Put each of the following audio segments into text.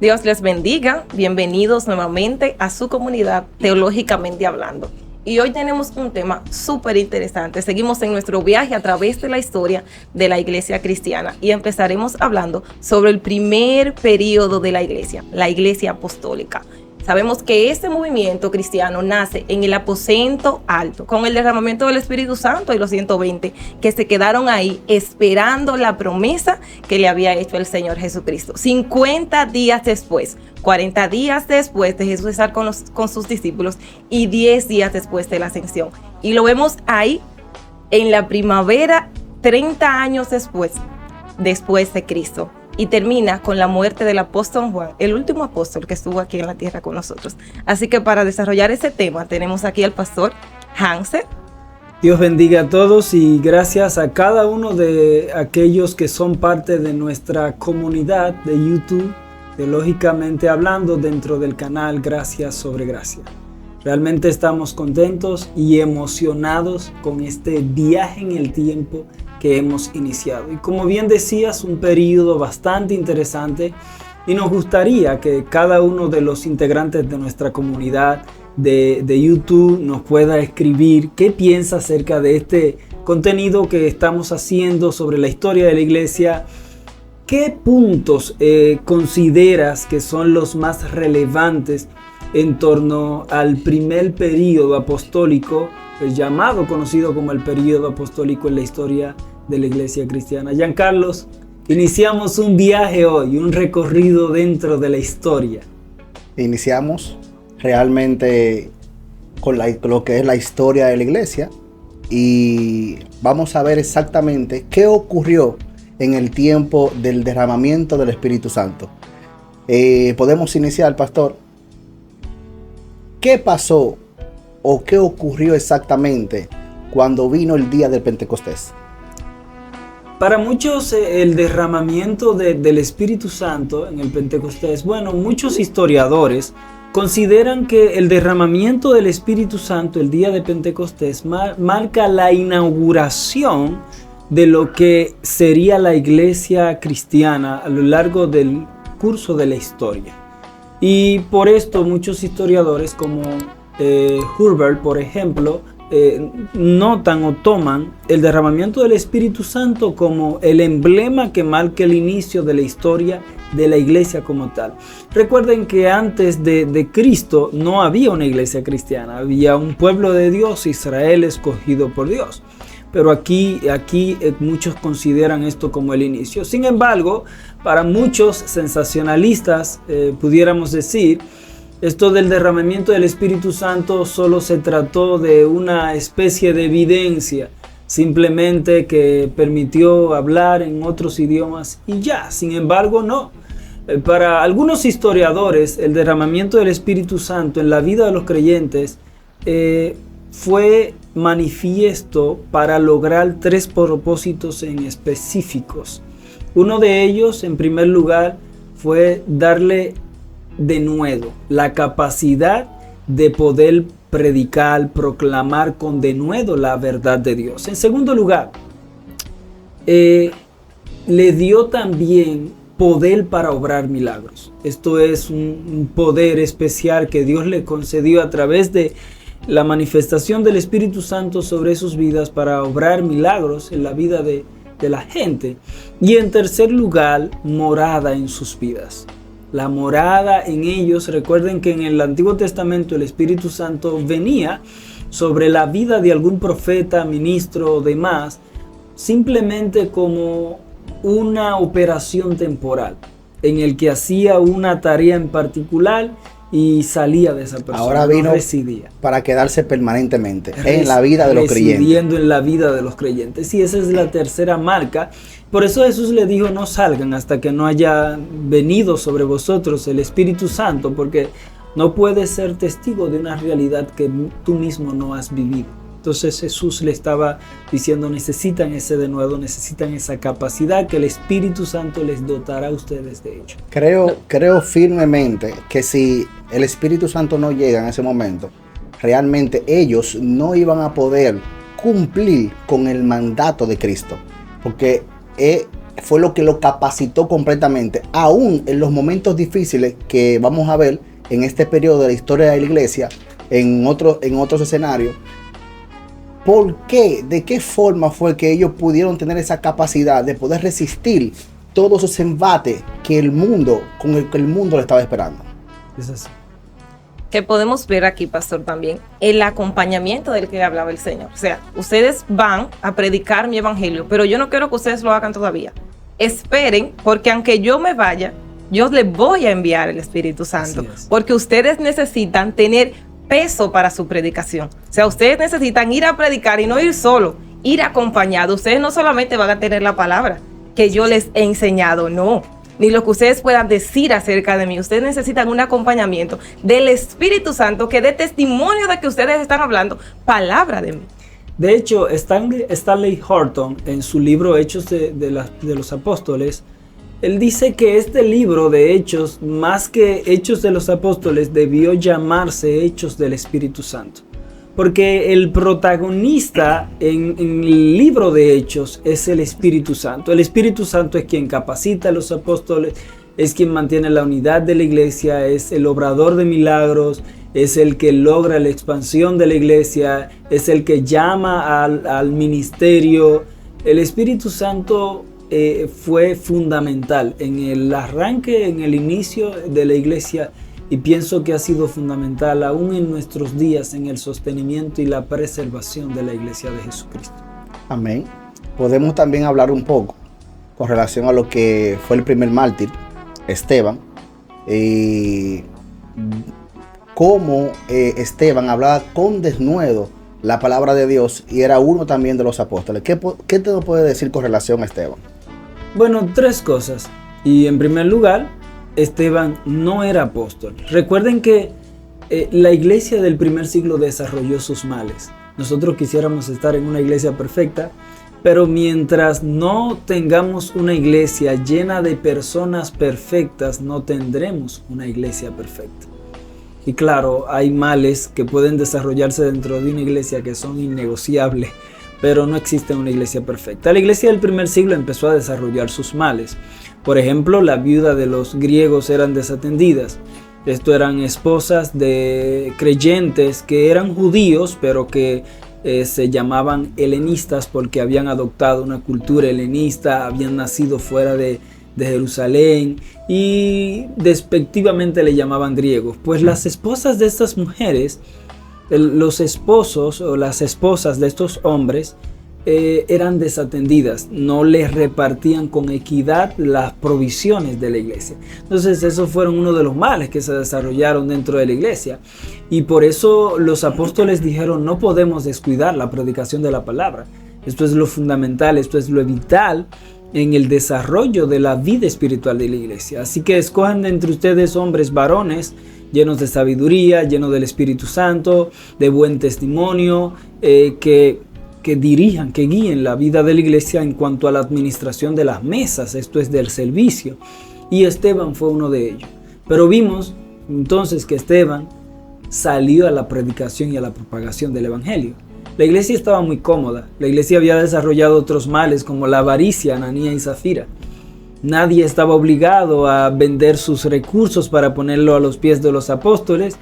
Dios les bendiga, bienvenidos nuevamente a su comunidad Teológicamente Hablando. Y hoy tenemos un tema súper interesante. Seguimos en nuestro viaje a través de la historia de la iglesia cristiana y empezaremos hablando sobre el primer periodo de la iglesia apostólica. Sabemos que este movimiento cristiano nace en el aposento alto, con el derramamiento del Espíritu Santo y los 120 que se quedaron ahí esperando la promesa que le había hecho el Señor Jesucristo. 50 días después, 40 días después de Jesús estar con sus discípulos y 10 días después de la ascensión. Y lo vemos ahí en la primavera, 30 años después de Cristo. Y termina con la muerte del apóstol Juan, el último apóstol que estuvo aquí en la tierra con nosotros. Así que para desarrollar ese tema tenemos aquí al pastor Hanser. Dios bendiga a todos y gracias a cada uno de aquellos que son parte de nuestra comunidad de YouTube, Teológicamente Hablando, dentro del canal Gracia sobre Gracia. Realmente estamos contentos y emocionados con este viaje en el tiempo que hemos iniciado. Y como bien decías, un periodo bastante interesante y nos gustaría que cada uno de los integrantes de nuestra comunidad de YouTube nos pueda escribir qué piensa acerca de este contenido que estamos haciendo sobre la historia de la iglesia. ¿Qué puntos consideras que son los más relevantes en torno al primer periodo apostólico, conocido como el periodo apostólico en la historia de la iglesia cristiana? Giancarlos, iniciamos un viaje hoy, un recorrido dentro de la historia. Iniciamos realmente con lo que es la historia de la iglesia y vamos a ver exactamente qué ocurrió en el tiempo del derramamiento del Espíritu Santo. Podemos iniciar, pastor. ¿Qué pasó o qué ocurrió exactamente cuando vino el día del Pentecostés? Para muchos el derramamiento del Espíritu Santo en el Pentecostés, muchos historiadores consideran que el derramamiento del Espíritu Santo el día de Pentecostés marca la inauguración de lo que sería la iglesia cristiana a lo largo del curso de la historia. Y por esto muchos historiadores como Hurber, por ejemplo, notan o toman el derramamiento del Espíritu Santo como el emblema que marca el inicio de la historia de la iglesia como tal. Recuerden que antes de Cristo no había una iglesia cristiana, había un pueblo de Dios, Israel escogido por Dios. Pero aquí muchos consideran esto como el inicio. Sin embargo, para muchos sensacionalistas, pudiéramos decir, esto del derramamiento del Espíritu Santo solo se trató de una especie de evidencia, simplemente que permitió hablar en otros idiomas y ya. Sin embargo, no. Para algunos historiadores, el derramamiento del Espíritu Santo en la vida de los creyentes fue manifiesto para lograr 3 propósitos en específicos. Uno de ellos, en primer lugar, fue darle de nuevo la capacidad de poder predicar, proclamar con denuedo la verdad de Dios. En segundo lugar, le dio también poder para obrar milagros. Esto es un poder especial que Dios le concedió a través de la manifestación del Espíritu Santo sobre sus vidas para obrar milagros en la vida de la gente. Y en tercer lugar, morada en sus vidas. La morada en ellos. Recuerden que en el Antiguo Testamento el Espíritu Santo venía sobre la vida de algún profeta, ministro o demás, simplemente como una operación temporal en el que hacía una tarea en particular y salía de esa persona. Ahora vino residía para quedarse permanentemente en la vida de los creyentes. Residiendo en la vida de los creyentes. Y esa es la tercera marca. Por eso Jesús le dijo: no salgan hasta que no haya venido sobre vosotros el Espíritu Santo, porque no puedes ser testigo de una realidad que tú mismo no has vivido. Entonces Jesús le estaba diciendo: necesitan ese denuedo, necesitan esa capacidad que el Espíritu Santo les dotará a ustedes de hecho. Creo firmemente que si el Espíritu Santo no llega en ese momento, realmente ellos no iban a poder cumplir con el mandato de Cristo. Porque fue lo que lo capacitó completamente, aún en los momentos difíciles que vamos a ver en este periodo de la historia de la iglesia, en otros escenarios. ¿Por qué? ¿De qué forma fue que ellos pudieron tener esa capacidad de poder resistir todos esos embates que con el que el mundo le estaba esperando? Es así. Que podemos ver aquí, pastor, también el acompañamiento del que hablaba el Señor. O sea, ustedes van a predicar mi evangelio, pero yo no quiero que ustedes lo hagan todavía. Esperen, porque aunque yo me vaya, yo les voy a enviar el Espíritu Santo, porque ustedes necesitan tener peso para su predicación. O sea, ustedes necesitan ir a predicar y no ir solo, ir acompañados. Ustedes no solamente van a tener la palabra que yo les he enseñado, no, ni lo que ustedes puedan decir acerca de mí. Ustedes necesitan un acompañamiento del Espíritu Santo que dé testimonio de que ustedes están hablando palabra de mí. De hecho, Stanley Horton, en su libro Hechos de los Apóstoles, él dice que este libro de Hechos, más que Hechos de los Apóstoles, debió llamarse Hechos del Espíritu Santo. Porque el protagonista en el libro de Hechos es el Espíritu Santo. El Espíritu Santo es quien capacita a los apóstoles, es quien mantiene la unidad de la iglesia, es el obrador de milagros, es el que logra la expansión de la iglesia, es el que llama al ministerio. El Espíritu Santo fue fundamental en el arranque, en el inicio de la iglesia, y pienso que ha sido fundamental aún en nuestros días en el sostenimiento y la preservación de la iglesia de Jesucristo. Amén. Podemos también hablar un poco con relación a lo que fue el primer mártir, Esteban, y cómo Esteban hablaba con denuedo la palabra de Dios y era uno también de los apóstoles. ¿Qué te lo puede decir con relación a Esteban? Bueno, tres cosas. Y en primer lugar, Esteban no era apóstol. Recuerden que la iglesia del primer siglo desarrolló sus males. Nosotros quisiéramos estar en una iglesia perfecta, pero mientras no tengamos una iglesia llena de personas perfectas, no tendremos una iglesia perfecta. Y claro, hay males que pueden desarrollarse dentro de una iglesia que son innegociables, pero no existe una iglesia perfecta. La iglesia del primer siglo empezó a desarrollar sus males. Por ejemplo, la viuda de los griegos eran desatendidas. Esto eran esposas de creyentes que eran judíos, pero que se llamaban helenistas porque habían adoptado una cultura helenista, habían nacido fuera de Jerusalén y despectivamente le llamaban griegos. Pues las esposas de estas mujeres, los esposos o las esposas de estos hombres, eran desatendidas, no les repartían con equidad las provisiones de la iglesia. Entonces esos fueron uno de los males que se desarrollaron dentro de la iglesia, y por eso los apóstoles dijeron: no podemos descuidar la predicación de la palabra. Esto es lo fundamental, esto es lo vital en el desarrollo de la vida espiritual de la iglesia. Así que escojan de entre ustedes hombres varones llenos de sabiduría, llenos del Espíritu Santo, de buen testimonio, que dirijan, que guíen la vida de la iglesia en cuanto a la administración de las mesas, esto es del servicio. Y Esteban fue uno de ellos. Pero vimos entonces que Esteban salió a la predicación y a la propagación del evangelio. La iglesia estaba muy cómoda. La iglesia había desarrollado otros males como la avaricia, Ananías y Zafira. Nadie estaba obligado a vender sus recursos para ponerlo a los pies de los apóstoles.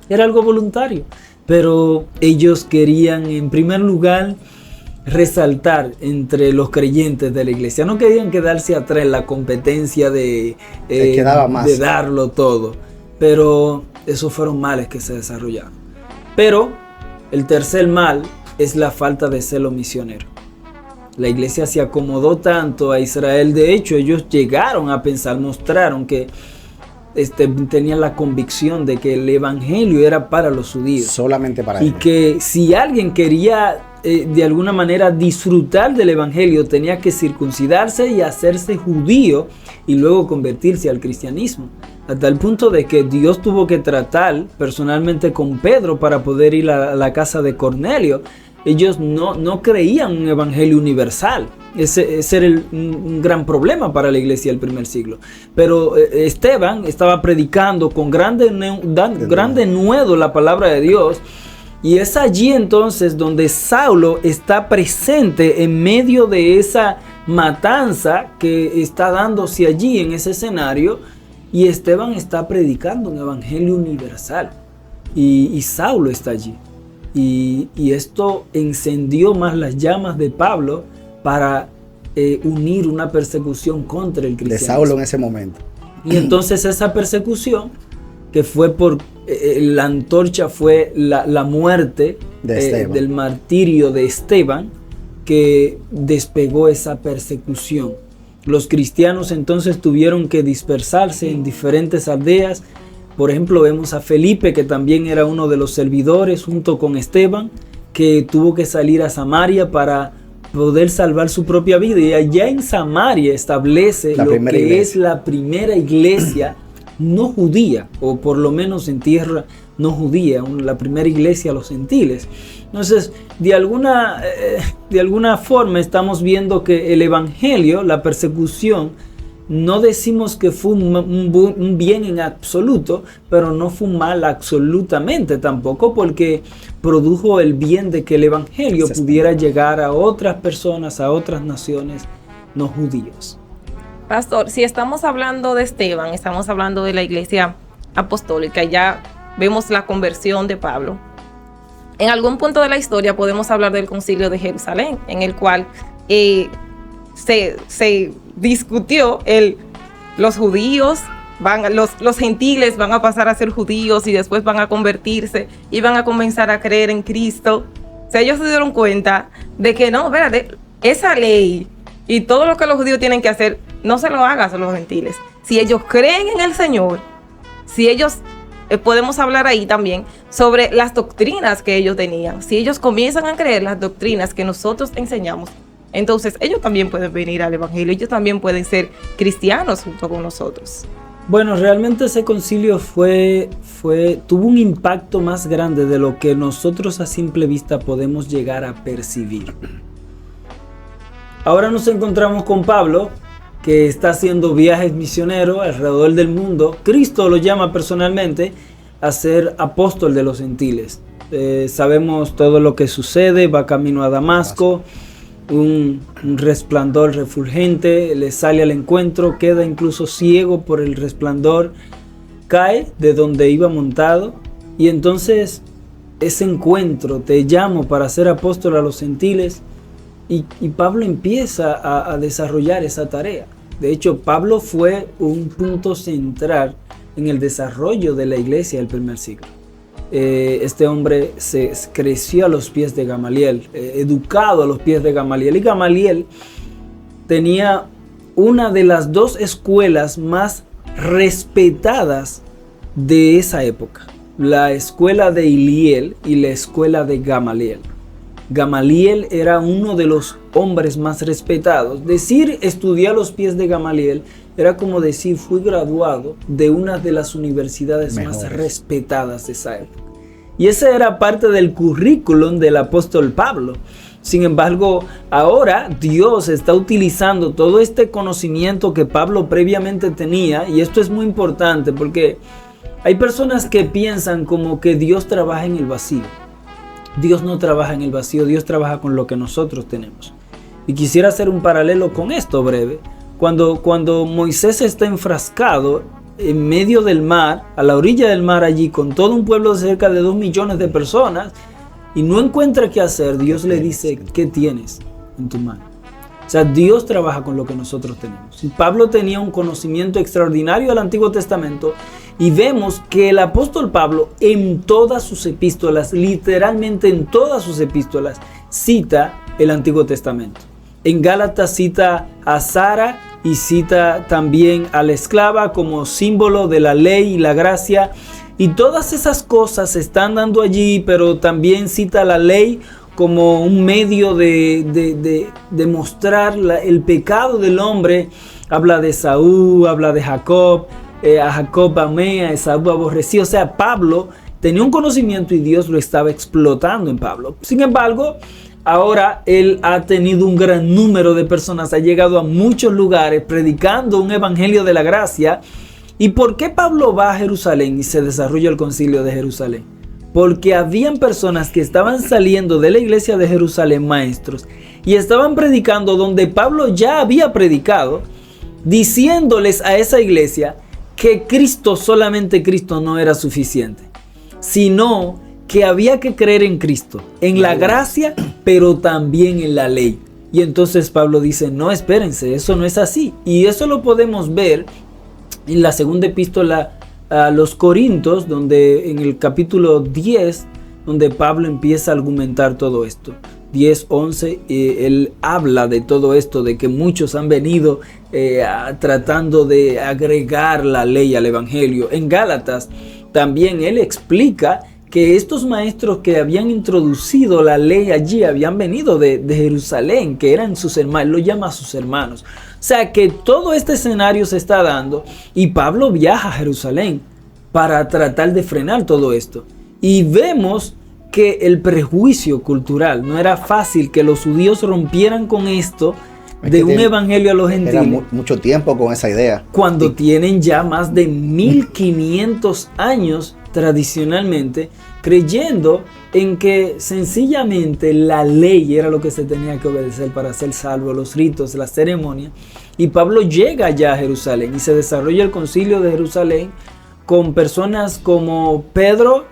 Era algo voluntario. Pero ellos querían, en primer lugar, resaltar entre los creyentes de la iglesia. No querían quedarse atrás en la competencia de darlo todo. Pero esos fueron males que se desarrollaron. Pero el tercer mal es la falta de celo misionero. La iglesia se acomodó tanto a Israel. De hecho, ellos llegaron a pensar, mostraron que tenían la convicción de que el evangelio era para los judíos. Solamente para ellos. Y que si alguien quería de alguna manera disfrutar del evangelio, tenía que circuncidarse y hacerse judío y luego convertirse al cristianismo. Hasta el punto de que Dios tuvo que tratar personalmente con Pedro para poder ir a la casa de Cornelio. Ellos no creían un evangelio universal. Ese era un gran problema para la iglesia del primer siglo. Pero Esteban estaba predicando con gran denuedo la palabra de Dios. Y es allí entonces donde Saulo está presente en medio de esa matanza que está dándose allí en ese escenario, y Esteban está predicando un evangelio universal, y Saulo está allí. Y esto encendió más las llamas de Pablo para unir una persecución contra el cristianismo. De Saulo en ese momento. Y entonces esa persecución, que fue por la antorcha, fue la muerte del martirio de Esteban, que despegó esa persecución. Los cristianos entonces tuvieron que dispersarse en diferentes aldeas. Por ejemplo, vemos a Felipe, que también era uno de los servidores, junto con Esteban, que tuvo que salir a Samaria para poder salvar su propia vida. Y allá en Samaria establece lo que es la primera iglesia no judía, o por lo menos en tierra no judía, la primera iglesia a los gentiles. Entonces, de alguna forma estamos viendo que el evangelio, la persecución, no decimos que fue un bien en absoluto, pero no fue un mal absolutamente tampoco, porque produjo el bien de que el evangelio pudiera llegar a otras personas, a otras naciones no judías. Pastor, si estamos hablando de Esteban, estamos hablando de la iglesia apostólica, ya vemos la conversión de Pablo. En algún punto de la historia podemos hablar del Concilio de Jerusalén, en el cual se discutió los judíos, los gentiles van a pasar a ser judíos y después van a convertirse y van a comenzar a creer en Cristo. O sea, ellos se dieron cuenta de que no, espérate, esa ley y todo lo que los judíos tienen que hacer, no se lo hagas a los gentiles. Si ellos creen en el Señor, si ellos, podemos hablar ahí también sobre las doctrinas que ellos tenían. Si ellos comienzan a creer las doctrinas que nosotros enseñamos, entonces ellos también pueden venir al evangelio, ellos también pueden ser cristianos junto con nosotros. Bueno, realmente ese concilio tuvo un impacto más grande de lo que nosotros a simple vista podemos llegar a percibir. Ahora nos encontramos con Pablo, que está haciendo viajes misioneros alrededor del mundo. Cristo lo llama personalmente a ser apóstol de los gentiles. Sabemos todo lo que sucede, va camino a Damasco, un resplandor refulgente le sale al encuentro, queda incluso ciego por el resplandor, cae de donde iba montado, y entonces ese encuentro, te llamo para ser apóstol a los gentiles, y Pablo empieza a desarrollar esa tarea. De hecho, Pablo fue un punto central en el desarrollo de la iglesia del primer siglo. Este hombre se creció a los pies de Gamaliel, educado a los pies de Gamaliel, y Gamaliel tenía una de las dos escuelas más respetadas de esa época, la escuela de Hiliel y la escuela de Gamaliel. Gamaliel era uno de los hombres más respetados. Decir estudié a los pies de Gamaliel era como decir fui graduado de una de las universidades más respetadas de esa época. Y esa era parte del currículum del apóstol Pablo. Sin embargo, ahora Dios está utilizando todo este conocimiento que Pablo previamente tenía, y esto es muy importante porque hay personas que piensan como que Dios trabaja en el vacío. Dios no trabaja en el vacío, Dios trabaja con lo que nosotros tenemos. Y quisiera hacer un paralelo con esto breve. Cuando Moisés está enfrascado en medio del mar, a la orilla del mar allí, con todo un pueblo de cerca de 2 millones de personas, y no encuentra qué hacer, Dios le dice, ¿qué tienes en tu mano? O sea, Dios trabaja con lo que nosotros tenemos. Y Pablo tenía un conocimiento extraordinario del Antiguo Testamento, y vemos que el apóstol Pablo en todas sus epístolas, literalmente en todas sus epístolas, cita el Antiguo Testamento. En Gálatas cita a Sara y cita también a la esclava como símbolo de la ley y la gracia. Y todas esas cosas se están dando allí, pero también cita la ley como un medio de mostrar el pecado del hombre. Habla de Esaú, habla de Jacob, a Jacob amé, a Esaú aborrecí. O sea, Pablo tenía un conocimiento y Dios lo estaba explotando en Pablo. Sin embargo, ahora él ha tenido un gran número de personas, ha llegado a muchos lugares predicando un evangelio de la gracia. ¿Y por qué Pablo va a Jerusalén y se desarrolla el concilio de Jerusalén? Porque habían personas que estaban saliendo de la iglesia de Jerusalén, maestros, y estaban predicando donde Pablo ya había predicado, diciéndoles a esa iglesia que Cristo, solamente Cristo no era suficiente, sino que había que creer en Cristo, en la gracia, pero también en la ley. Y entonces Pablo dice, no, espérense, eso no es así. Y eso lo podemos ver en la segunda epístola a los Corintios, donde en el capítulo 10, donde Pablo empieza a argumentar todo esto. 10, 11, él habla de todo esto, de que muchos han venido tratando de agregar la ley al evangelio. En Gálatas también él explica que estos maestros que habían introducido la ley allí habían venido de Jerusalén, que eran sus hermanos, lo llama a sus hermanos. O sea que todo este escenario se está dando y Pablo viaja a Jerusalén para tratar de frenar todo esto. Y vemos que el prejuicio cultural, no era fácil que los judíos rompieran con esto de un evangelio a los gentiles. Era mucho tiempo con esa idea. Cuando tienen ya más de 1500 años tradicionalmente creyendo en que sencillamente la ley era lo que se tenía que obedecer para ser salvo, los ritos, la ceremonia. Y Pablo llega ya a Jerusalén y se desarrolla el concilio de Jerusalén con personas como Pedro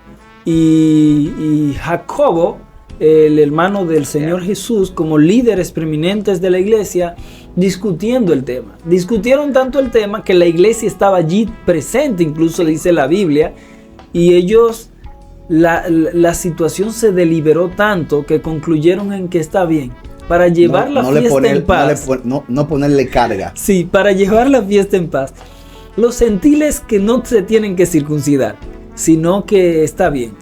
y Jacobo, el hermano del Señor Jesús, como líderes preeminentes de la iglesia, discutiendo el tema. Discutieron tanto el tema que la iglesia estaba allí presente, incluso dice la Biblia, y ellos, la situación se deliberó tanto que concluyeron en que está bien, para llevar la fiesta en paz. No ponerle carga. Sí, para llevar la fiesta en paz. Los gentiles que no se tienen que circuncidar, sino que está bien,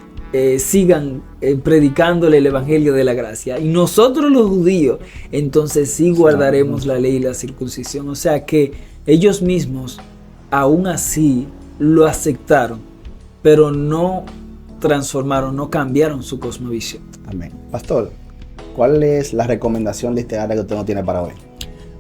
sigan predicándole el evangelio de la gracia. Y nosotros los judíos, entonces sí guardaremos la ley y la circuncisión. O sea que ellos mismos, aún así, lo aceptaron, pero no transformaron, no cambiaron su cosmovisión. Amén. Pastor, ¿cuál es la recomendación literaria que usted no tiene para hoy?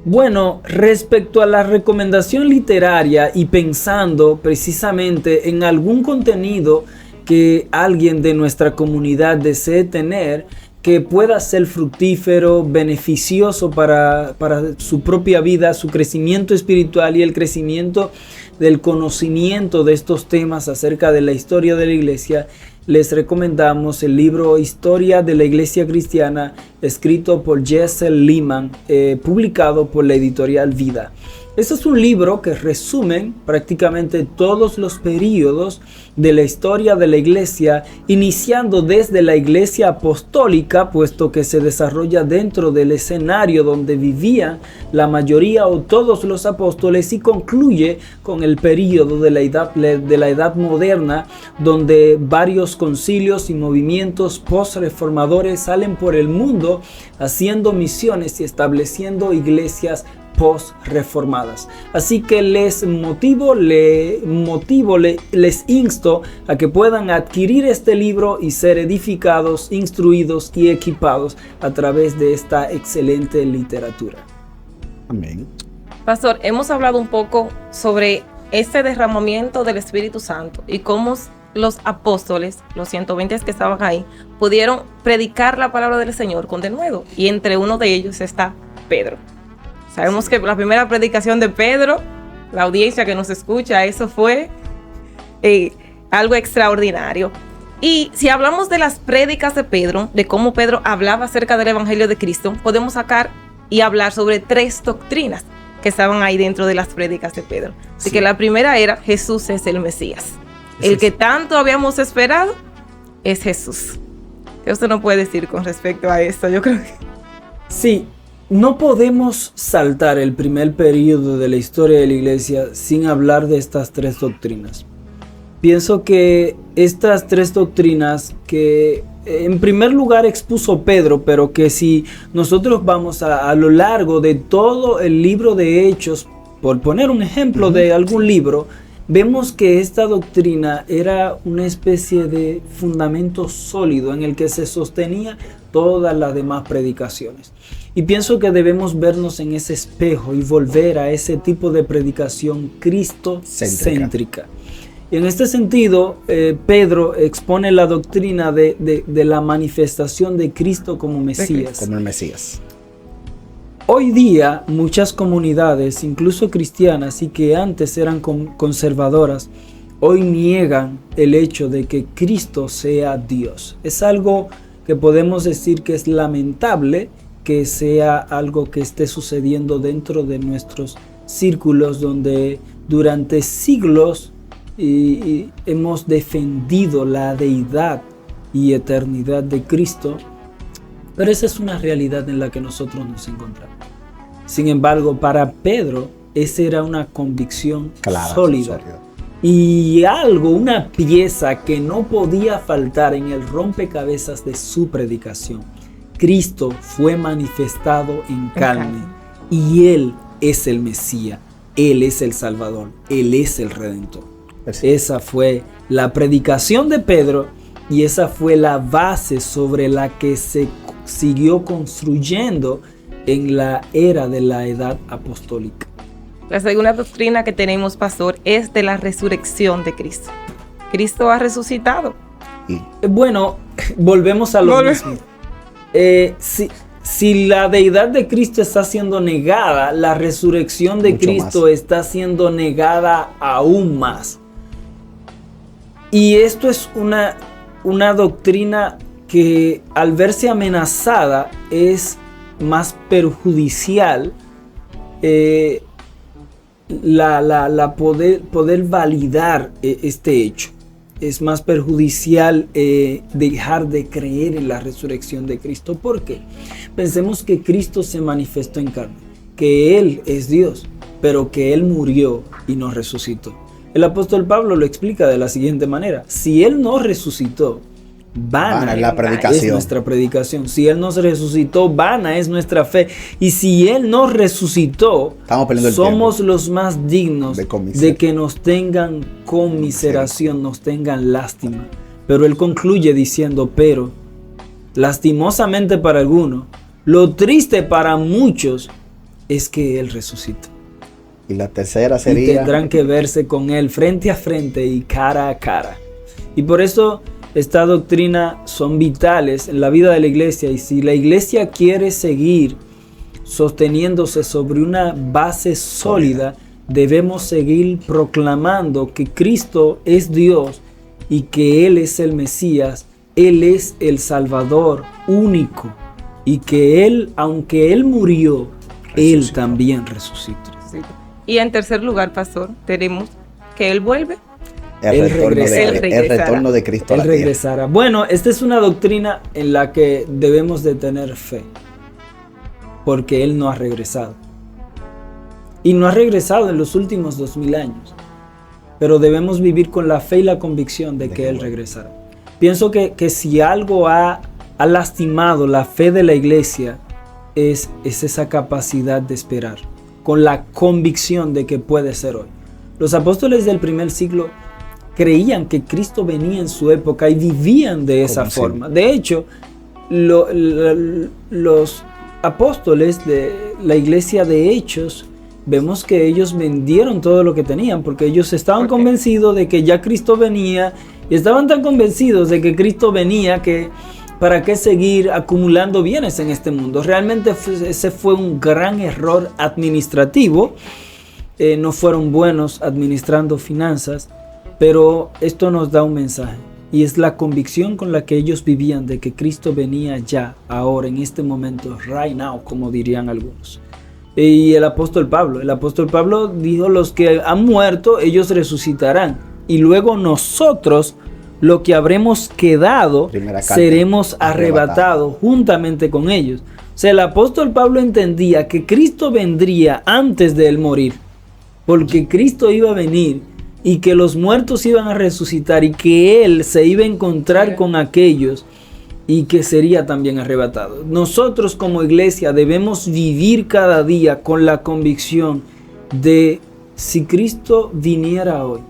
Bueno, respecto a la recomendación literaria y pensando precisamente en algún contenido que alguien de nuestra comunidad desee tener, que pueda ser fructífero, beneficioso para su propia vida, su crecimiento espiritual y el crecimiento del conocimiento de estos temas acerca de la historia de la iglesia, les recomendamos el libro Historia de la Iglesia Cristiana, escrito por Jesse Lehman, publicado por la editorial Vida. Este es un libro que resume prácticamente todos los períodos de la historia de la iglesia, iniciando desde la iglesia apostólica, puesto que se desarrolla dentro del escenario donde vivían la mayoría o todos los apóstoles, y concluye con el período de la edad moderna, donde varios concilios y movimientos post-reformadores salen por el mundo haciendo misiones y estableciendo iglesias post-reformadas. Así que les insto a que puedan adquirir este libro y ser edificados, instruidos y equipados a través de esta excelente literatura. Amén. Pastor, hemos hablado un poco sobre este derramamiento del Espíritu Santo y cómo los apóstoles, los 120 que estaban ahí, pudieron predicar la palabra del Señor con denuedo, y entre uno de ellos está Pedro. Sabemos que la primera predicación de Pedro, la audiencia que nos escucha, eso fue algo extraordinario. Y si hablamos de las prédicas de Pedro, de cómo Pedro hablaba acerca del Evangelio de Cristo, podemos sacar y hablar sobre 3 doctrinas que estaban ahí dentro de las prédicas de Pedro. Así que la primera era: Jesús es el Mesías. El que tanto habíamos esperado es Jesús. ¿Qué usted no puede decir con respecto a esto? Yo creo que... Sí. No podemos saltar el primer periodo de la historia de la iglesia sin hablar de estas 3 doctrinas. Pienso que estas 3 doctrinas que en primer lugar expuso Pedro, pero que si nosotros vamos a lo largo de todo el libro de Hechos, por poner un ejemplo de algún libro, vemos que esta doctrina era una especie de fundamento sólido en el que se sostenía todas las demás predicaciones. Y pienso que debemos vernos en ese espejo y volver a ese tipo de predicación cristocéntrica. Y en este sentido, Pedro expone la doctrina de la manifestación de Cristo como Mesías. Como el Mesías. Hoy día muchas comunidades, incluso cristianas y que antes eran conservadoras, hoy niegan el hecho de que Cristo sea Dios. Es algo que podemos decir que es lamentable que sea algo que esté sucediendo dentro de nuestros círculos donde durante siglos hemos defendido la deidad y eternidad de Cristo, pero esa es una realidad en la que nosotros nos encontramos. Sin embargo, para Pedro, esa era una convicción sólida. Y algo, una pieza que no podía faltar en el rompecabezas de su predicación. Cristo fue manifestado en carne y Él es el Mesías, Él es el Salvador, Él es el Redentor. Esa fue la predicación de Pedro y esa fue la base sobre la que se siguió construyendo en la era de la edad apostólica. La segunda doctrina que tenemos, pastor, es de la resurrección de Cristo. Cristo ha resucitado. Bueno, volvemos a lo mismo. Si la deidad de Cristo está siendo negada, la resurrección de Cristo está siendo negada aún más. Y esto es una doctrina que al verse amenazada es más perjudicial poder validar este hecho. Es más perjudicial dejar de creer en la resurrección de Cristo. ¿Por qué? Pensemos que Cristo se manifestó en carne, que Él es Dios, pero que Él murió y no resucitó. El apóstol Pablo lo explica de la siguiente manera: si Él no resucitó, vana es nuestra predicación. Si Él nos resucitó, vana es nuestra fe. Y si Él nos resucitó, somos los más dignos de que nos tengan conmiseración, nos tengan lástima. Pero Él concluye diciendo: pero lastimosamente para algunos, lo triste para muchos es que Él resucitó. Y la tercera sería: y tendrán que verse con Él frente a frente y cara a cara. Y por eso esta doctrina son vitales en la vida de la iglesia, y si la iglesia quiere seguir sosteniéndose sobre una base sólida, debemos seguir proclamando que Cristo es Dios y que Él es el Mesías, Él es el Salvador único, y que Él, aunque Él murió, Él también resucitó. Y en tercer lugar, pastor, tenemos que Él vuelve. El retorno de Cristo a la tierra. Él regresará. Bueno, esta es una doctrina en la que debemos de tener fe, porque Él no ha regresado. Y no ha regresado en los últimos 2000 años. Pero debemos vivir con la fe y la convicción de que Él regresará. Pienso que si algo ha lastimado la fe de la iglesia, es esa capacidad de esperar, con la convicción de que puede ser hoy. Los apóstoles del primer siglo creían que Cristo venía en su época y vivían de esa forma. De hecho, los apóstoles de la iglesia de Hechos, vemos que ellos vendieron todo lo que tenían, porque ellos estaban convencidos de que ya Cristo venía, y estaban tan convencidos de que Cristo venía que ¿para qué seguir acumulando bienes en este mundo? Realmente ese fue un gran error administrativo. No fueron buenos administrando finanzas. Pero esto nos da un mensaje, y es la convicción con la que ellos vivían de que Cristo venía ya, ahora, en este momento, right now, como dirían algunos. Y el apóstol Pablo dijo: los que han muerto, ellos resucitarán, y luego nosotros, lo que habremos quedado, seremos arrebatados juntamente con ellos. O sea, el apóstol Pablo entendía que Cristo vendría antes de él morir, porque Cristo iba a venir y que los muertos iban a resucitar y que Él se iba a encontrar con aquellos y que sería también arrebatado. Nosotros como iglesia debemos vivir cada día con la convicción de: si Cristo viniera hoy,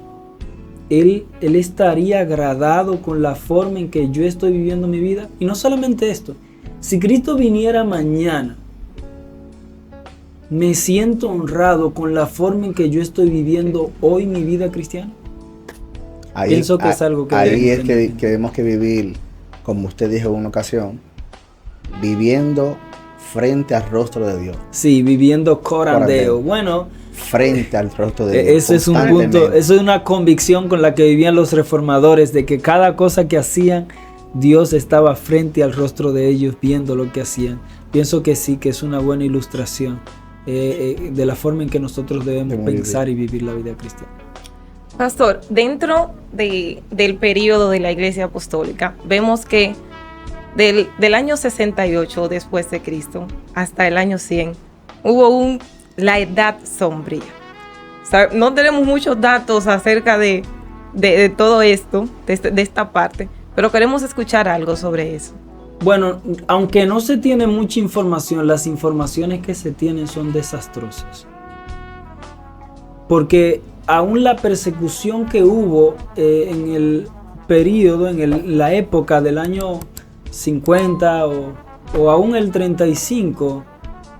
Él estaría agradado con la forma en que yo estoy viviendo mi vida. Y no solamente esto, si Cristo viniera mañana, ¿me siento honrado con la forma en que yo estoy viviendo hoy mi vida cristiana? Pienso que es algo que ahí es que tenemos que vivir, como usted dijo en una ocasión, viviendo frente al rostro de Dios. Sí, viviendo corandeo. Bueno, frente al rostro de Dios. Ese es un punto, eso es una convicción con la que vivían los reformadores, de que cada cosa que hacían, Dios estaba frente al rostro de ellos viendo lo que hacían. Pienso que sí, que es una buena ilustración de la forma en que nosotros debemos pensar y vivir la vida cristiana. Pastor, dentro del periodo de la Iglesia Apostólica, vemos que del año 68 después de Cristo hasta el año 100, hubo la edad sombría. O sea, no tenemos muchos datos acerca de todo esto, de esta parte, pero queremos escuchar algo sobre eso. Bueno, aunque no se tiene mucha información, las informaciones que se tienen son desastrosas. Porque aún la persecución que hubo en el periodo, la época del año 50 o aún el 35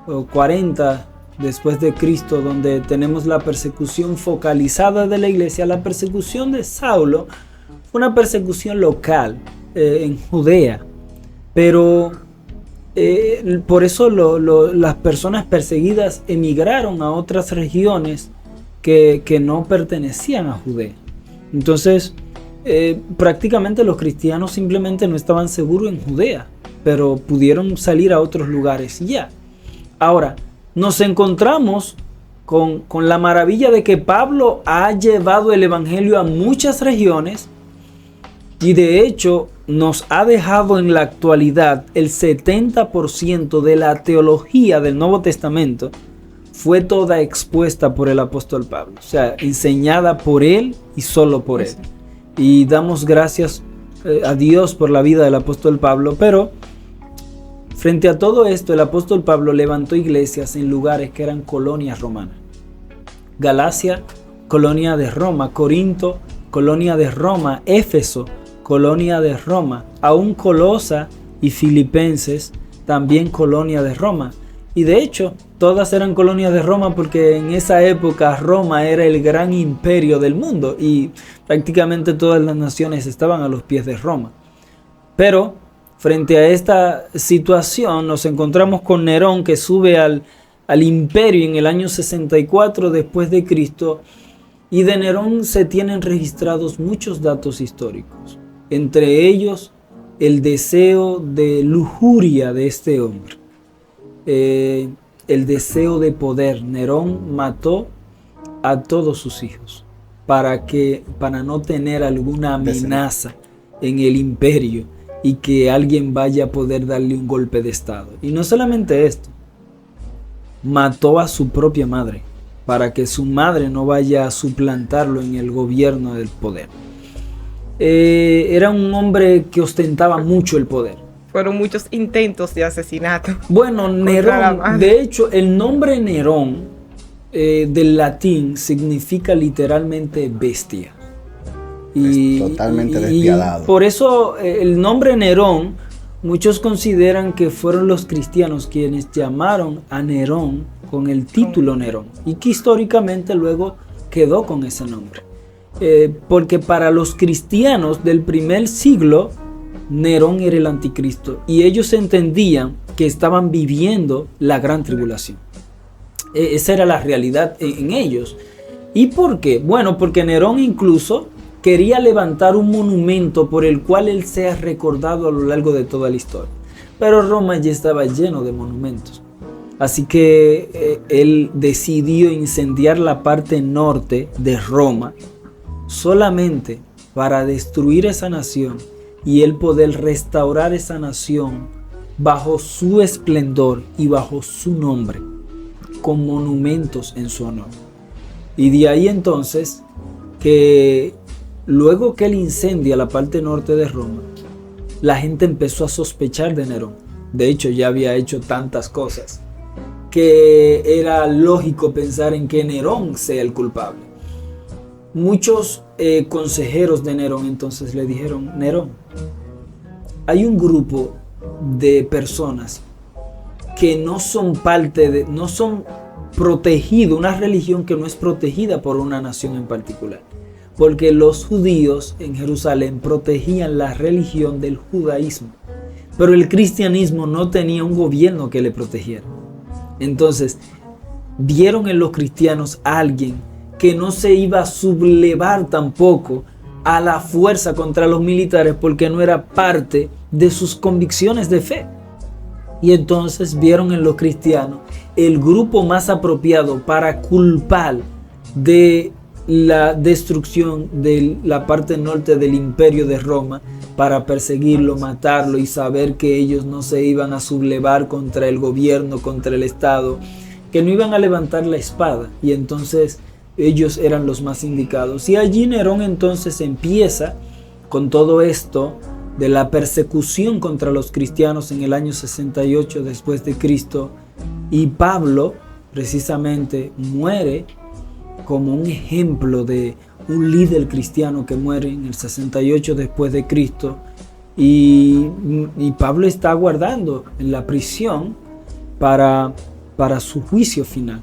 o 40 después de Cristo, donde tenemos la persecución focalizada de la iglesia, la persecución de Saulo fue una persecución local en Judea. Pero por eso las personas perseguidas emigraron a otras regiones que no pertenecían a Judea. Entonces, prácticamente los cristianos simplemente no estaban seguros en Judea, pero pudieron salir a otros lugares ya. Ahora, nos encontramos con la maravilla de que Pablo ha llevado el evangelio a muchas regiones. Y de hecho nos ha dejado en la actualidad el 70% de la teología del Nuevo Testamento fue toda expuesta por el apóstol Pablo. O sea, enseñada por él y solo por él. Y damos gracias a Dios por la vida del apóstol Pablo. Pero frente a todo esto, el apóstol Pablo levantó iglesias en lugares que eran colonias romanas. Galacia, colonia de Roma. Corinto, colonia de Roma. Éfeso, colonia de Roma, aún Colosa y Filipenses, también colonia de Roma. Y de hecho, todas eran colonias de Roma porque en esa época Roma era el gran imperio del mundo y prácticamente todas las naciones estaban a los pies de Roma. Pero frente a esta situación nos encontramos con Nerón, que sube al imperio en el año 64 después de Cristo, y de Nerón se tienen registrados muchos datos históricos. Entre ellos, el deseo de lujuria de este hombre. El deseo de poder. Nerón mató a todos sus hijos para no tener alguna amenaza en el imperio y que alguien vaya a poder darle un golpe de estado. Y no solamente esto, mató a su propia madre para que su madre no vaya a suplantarlo en el gobierno del poder. Era un hombre que ostentaba mucho el poder. Fueron muchos intentos de asesinato. Bueno, Nerón, de hecho, el nombre Nerón del latín significa literalmente bestia. Totalmente despiadado. Y por eso el nombre Nerón, muchos consideran que fueron los cristianos quienes llamaron a Nerón con el título Nerón y que históricamente luego quedó con ese nombre. Porque para los cristianos del primer siglo, Nerón era el anticristo y ellos entendían que estaban viviendo la gran tribulación. Esa era la realidad en ellos. ¿Y por qué? Bueno, porque Nerón incluso quería levantar un monumento por el cual él sea recordado a lo largo de toda la historia. Pero Roma ya estaba lleno de monumentos. Así que él decidió incendiar la parte norte de Roma solamente para destruir esa nación y él poder restaurar esa nación bajo su esplendor y bajo su nombre, con monumentos en su honor. Y de ahí entonces que luego que él incendia la parte norte de Roma, la gente empezó a sospechar de Nerón. De hecho, ya había hecho tantas cosas que era lógico pensar en que Nerón sea el culpable. Muchos consejeros de Nerón entonces le dijeron: Nerón, hay un grupo de personas que no son no son protegidos, una religión que no es protegida por una nación en particular. Porque los judíos en Jerusalén protegían la religión del judaísmo. pero el cristianismo no tenía un gobierno que le protegiera. Entonces, vieron en los cristianos a alguien que no se iba a sublevar tampoco a la fuerza contra los militares porque no era parte de sus convicciones de fe. Y entonces vieron en los cristianos el grupo más apropiado para culpar de la destrucción de la parte norte del imperio de Roma, para perseguirlo, matarlo y saber que ellos no se iban a sublevar contra el gobierno, contra el Estado, que no iban a levantar la espada, y entonces ellos eran los más indicados. Y allí Nerón entonces empieza con todo esto de la persecución contra los cristianos en el año 68 después de Cristo, y Pablo precisamente muere como un ejemplo de un líder cristiano que muere en el 68 después de Cristo, y Pablo está aguardando en la prisión para su juicio final.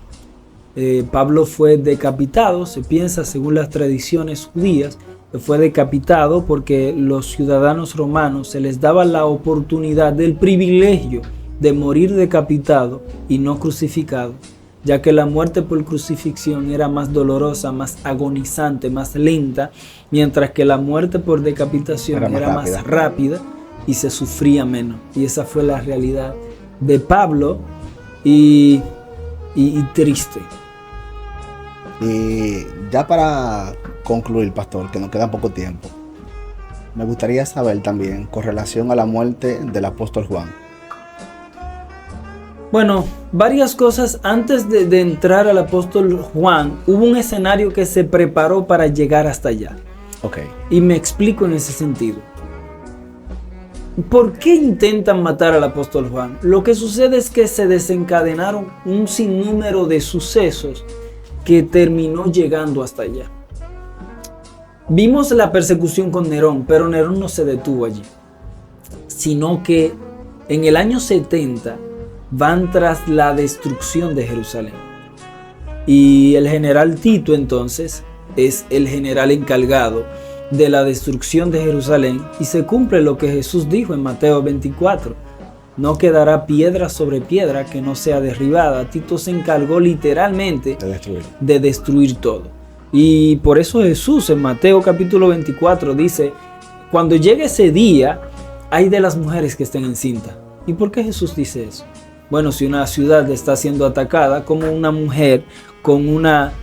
Pablo fue decapitado, se piensa según las tradiciones judías, que fue decapitado porque los ciudadanos romanos se les daba la oportunidad del privilegio de morir decapitado y no crucificado, ya que la muerte por crucifixión era más dolorosa, más agonizante, más lenta, mientras que la muerte por decapitación era más rápida y se sufría menos. Y esa fue la realidad de Pablo, y triste. Y ya para concluir, pastor, que nos queda poco tiempo, me gustaría saber también con relación a la muerte del apóstol Juan. Bueno, varias cosas. Antes de entrar al apóstol Juan, hubo un escenario que se preparó para llegar hasta allá. Okay. Y me explico en ese sentido. ¿Por qué intentan matar al apóstol Juan? Lo que sucede es que se desencadenaron un sinnúmero de sucesos que terminó llegando hasta allá. Vimos la persecución con Nerón, pero Nerón no se detuvo allí, sino que en el año 70 van tras la destrucción de Jerusalén. Y el general Tito entonces es el general encargado de la destrucción de Jerusalén, y se cumple lo que Jesús dijo en Mateo 24: no quedará piedra sobre piedra que no sea derribada. Tito se encargó literalmente de destruir todo. Y por eso Jesús en Mateo capítulo 24 dice: cuando llegue ese día, hay de las mujeres que estén encintas. ¿Y por qué Jesús dice eso? Bueno, si una ciudad está siendo atacada, como una mujer con una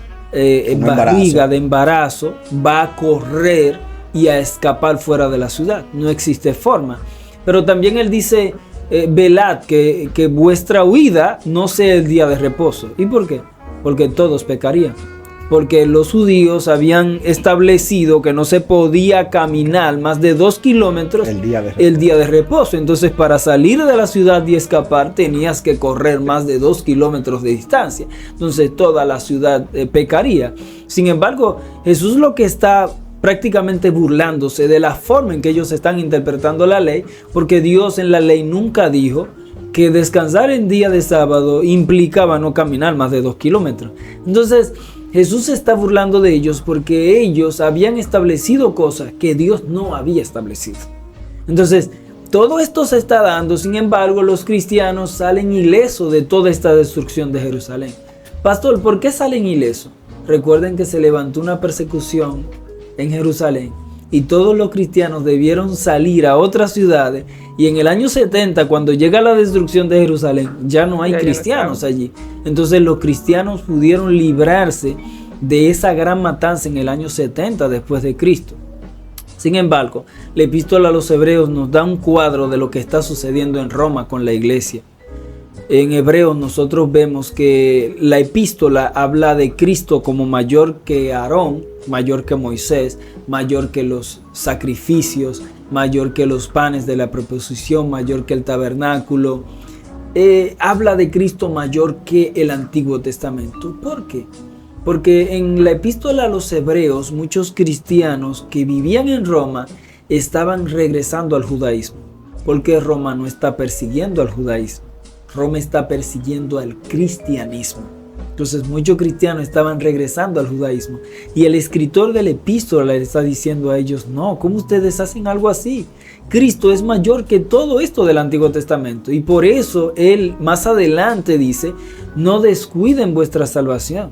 barriga de embarazo va a correr y a escapar fuera de la ciudad? No existe forma. Pero también él dice: velad que vuestra huida no sea el día de reposo. ¿Y por qué? Porque todos pecarían. Porque los judíos habían establecido que no se podía caminar más de 2 kilómetros el día de reposo. Entonces, para salir de la ciudad y escapar, tenías que correr más de 2 kilómetros de distancia. Entonces, toda la ciudad pecaría. Sin embargo, Jesús lo que está prácticamente burlándose de la forma en que ellos están interpretando la ley, porque Dios en la ley nunca dijo que descansar en día de sábado implicaba no caminar más de 2 kilómetros. Entonces, Jesús se está burlando de ellos porque ellos habían establecido cosas que Dios no había establecido. Entonces, todo esto se está dando. Sin embargo, los cristianos salen ilesos de toda esta destrucción de Jerusalén. Pastor, ¿por qué salen ilesos? Recuerden que se levantó una persecución en Jerusalén y todos los cristianos debieron salir a otras ciudades, y en el año 70, cuando llega la destrucción de Jerusalén, ya no hay cristianos allí. Entonces los cristianos pudieron librarse de esa gran matanza en el año 70 después de Cristo. Sin embargo, la epístola a los Hebreos nos da un cuadro de lo que está sucediendo en Roma con la iglesia. En Hebreos nosotros vemos que la epístola habla de Cristo como mayor que Aarón, mayor que Moisés, mayor que los sacrificios, mayor que los panes de la proposición, mayor que el tabernáculo. Habla de Cristo mayor que el Antiguo Testamento. ¿Por qué? Porque en la epístola a los Hebreos, muchos cristianos que vivían en Roma estaban regresando al judaísmo, porque Roma no está persiguiendo al judaísmo. Roma está persiguiendo al cristianismo. Entonces muchos cristianos estaban regresando al judaísmo y el escritor de la epístola le está diciendo a ellos, no, ¿cómo ustedes hacen algo así? Cristo es mayor que todo esto del Antiguo Testamento y por eso él más adelante dice, no descuiden vuestra salvación.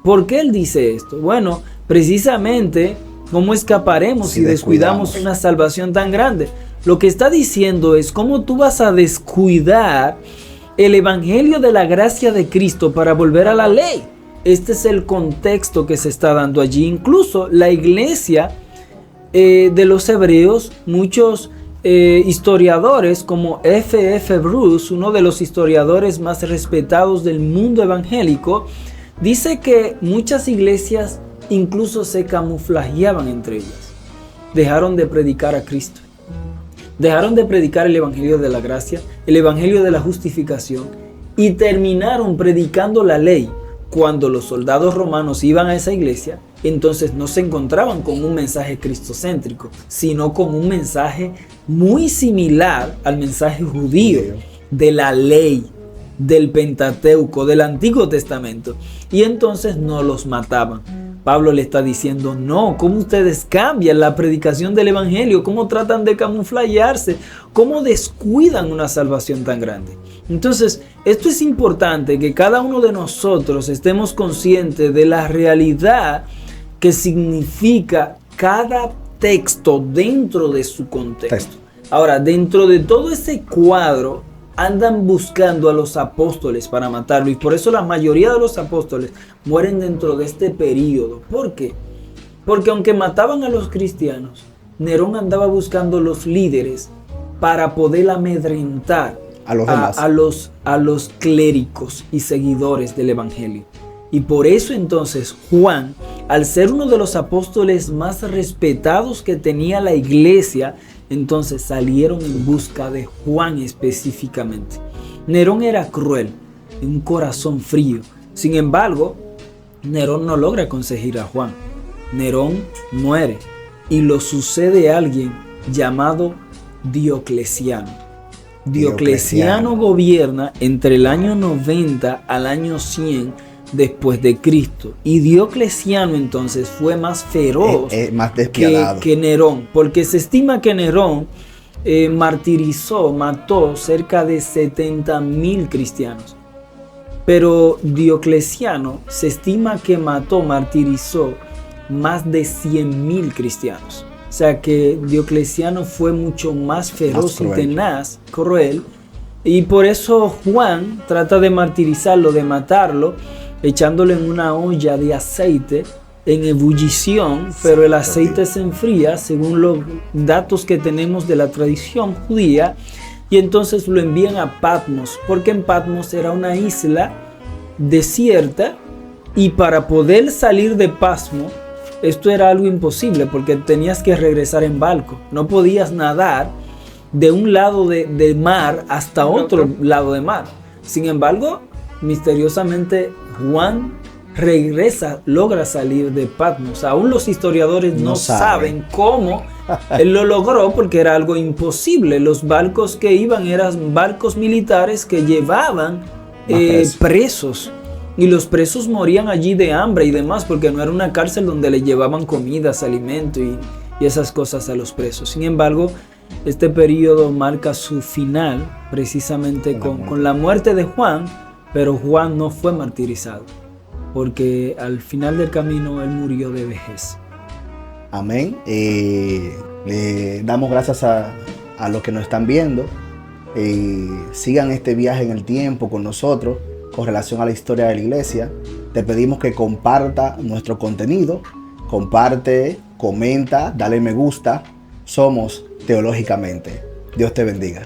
¿Por qué él dice esto? Bueno, precisamente, ¿cómo escaparemos si descuidamos una salvación tan grande? Lo que está diciendo es, ¿cómo tú vas a descuidar el evangelio de la gracia de Cristo para volver a la ley? Este es el contexto que se está dando allí. Incluso la iglesia de los hebreos, muchos historiadores como F.F. Bruce, uno de los historiadores más respetados del mundo evangélico, dice que muchas iglesias incluso se camuflajeaban entre ellas. Dejaron de predicar a Cristo. Dejaron de predicar el evangelio de la gracia, el evangelio de la justificación y terminaron predicando la ley. Cuando los soldados romanos iban a esa iglesia, entonces no se encontraban con un mensaje cristocéntrico, sino con un mensaje muy similar al mensaje judío de la ley, del Pentateuco, del Antiguo Testamento. Y entonces no los mataban. Pablo le está diciendo, no, ¿cómo ustedes cambian la predicación del evangelio? ¿Cómo tratan de camuflajearse? ¿Cómo descuidan una salvación tan grande? Entonces, esto es importante, que cada uno de nosotros estemos conscientes de la realidad que significa cada texto dentro de su contexto. Ahora, dentro de todo ese cuadro, andan buscando a los apóstoles para matarlo y por eso la mayoría de los apóstoles mueren dentro de este periodo. ¿Por qué? Porque aunque mataban a los cristianos, Nerón andaba buscando los líderes para poder amedrentar a los demás, a los clérigos y seguidores del evangelio. Y por eso entonces Juan, al ser uno de los apóstoles más respetados que tenía la iglesia, entonces salieron en busca de Juan específicamente. Nerón era cruel, de un corazón frío. Sin embargo, Nerón no logra conseguir a Juan. Nerón muere y lo sucede a alguien llamado Diocleciano. Diocleciano gobierna entre el año 90 al año 100 después de Cristo. Y Diocleciano entonces fue más feroz, más despiadado que Nerón, porque se estima que Nerón mató cerca de 70,000 cristianos. Pero Diocleciano se estima que martirizó más de 100,000 cristianos. O sea que Diocleciano fue mucho más feroz y tenaz, cruel. Y por eso Juan trata de martirizarlo, de matarlo, echándolo en una olla de aceite en ebullición, pero el aceite se enfría según los datos que tenemos de la tradición judía y entonces lo envían a Patmos, porque en Patmos era una isla desierta y para poder salir de Patmos esto era algo imposible porque tenías que regresar en barco, no podías nadar de un lado de mar hasta otro lado de mar. Sin embargo, misteriosamente Juan logra salir de Patmos. Aún los historiadores no saben cómo él lo logró porque era algo imposible. Los barcos que iban eran barcos militares que llevaban presos. Y los presos morían allí de hambre y demás porque no era una cárcel donde le llevaban comidas, alimento y esas cosas a los presos. Sin embargo, este periodo marca su final precisamente con la muerte de Juan. Pero Juan no fue martirizado, porque al final del camino él murió de vejez. Amén. Le damos gracias a los que nos están viendo. Sigan este viaje en el tiempo con nosotros con relación a la historia de la iglesia. Te pedimos que comparta nuestro contenido. Comparte, comenta, dale me gusta. Somos Teológicamente. Dios te bendiga.